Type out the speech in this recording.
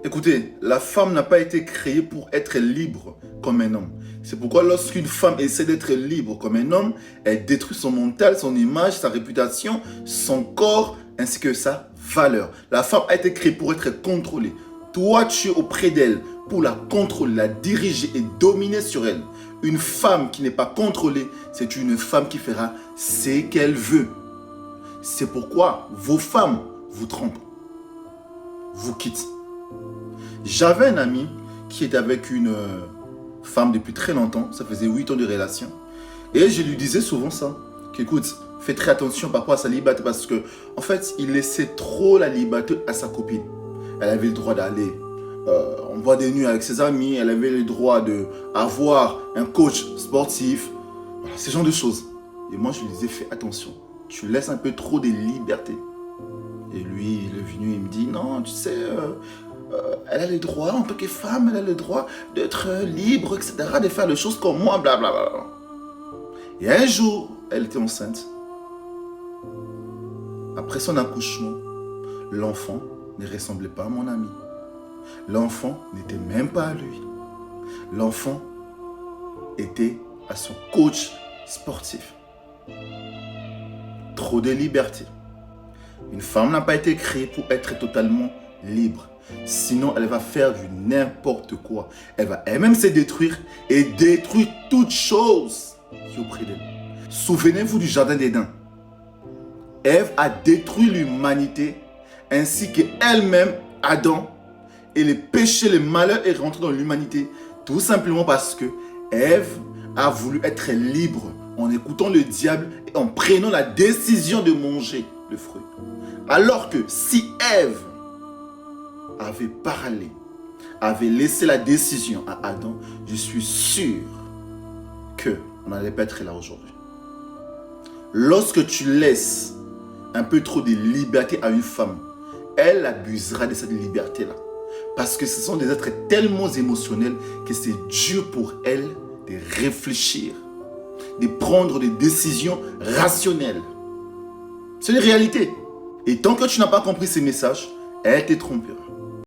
Écoutez, la femme n'a pas été créée pour être libre comme un homme. C'est pourquoi lorsqu'une femme essaie d'être libre comme un homme, elle détruit son mental, son image, sa réputation, son corps, ainsi que sa valeur. La femme a été créée pour être contrôlée. Toi, tu es auprès d'elle pour la contrôler, la diriger et dominer sur elle. Une femme qui n'est pas contrôlée, c'est une femme qui fera ce qu'elle veut. C'est pourquoi vos femmes vous trompent, vous quittent. J'avais un ami qui était avec une femme depuis très longtemps, ça faisait 8 ans de relation. Et je lui disais souvent ça, qu'écoute, fais très attention par rapport à sa liberté parce que, en fait, il laissait trop la liberté à sa copine. Elle avait le droit d'aller en boîte de nuit avec ses amis, elle avait le droit d'avoir un coach sportif, voilà, ce genre de choses. Et moi, je lui disais, fais attention, tu laisses un peu trop de liberté. Et lui, il est venu, il me dit, non, tu sais... elle a le droit, en tant que femme, elle a le droit d'être libre, etc., de faire les choses comme moi, blablabla. Et un jour, elle était enceinte. Après son accouchement, l'enfant ne ressemblait pas à mon ami. L'enfant n'était même pas à lui. L'enfant était à son coach sportif. Trop de liberté. Une femme n'a pas été créée pour être totalement libre. Sinon, elle va faire du n'importe quoi. Elle va elle-même se détruire et détruire toute chose qui est auprès d'elle. Souvenez-vous du jardin d'Éden. Ève a détruit l'humanité ainsi qu'elle-même, Adam. Et le péché, le malheur est rentré dans l'humanité tout simplement parce que Ève a voulu être libre en écoutant le diable et en prenant la décision de manger le fruit. Alors que si Ève avait parlé, avait laissé la décision à Adam, je suis sûr qu'on n'allait pas être là aujourd'hui. Lorsque tu laisses un peu trop de liberté à une femme, elle abusera de cette liberté-là. Parce que ce sont des êtres tellement émotionnels que c'est dur pour elle de réfléchir, de prendre des décisions rationnelles. C'est une réalité. Et tant que tu n'as pas compris ces messages, elle te trompera.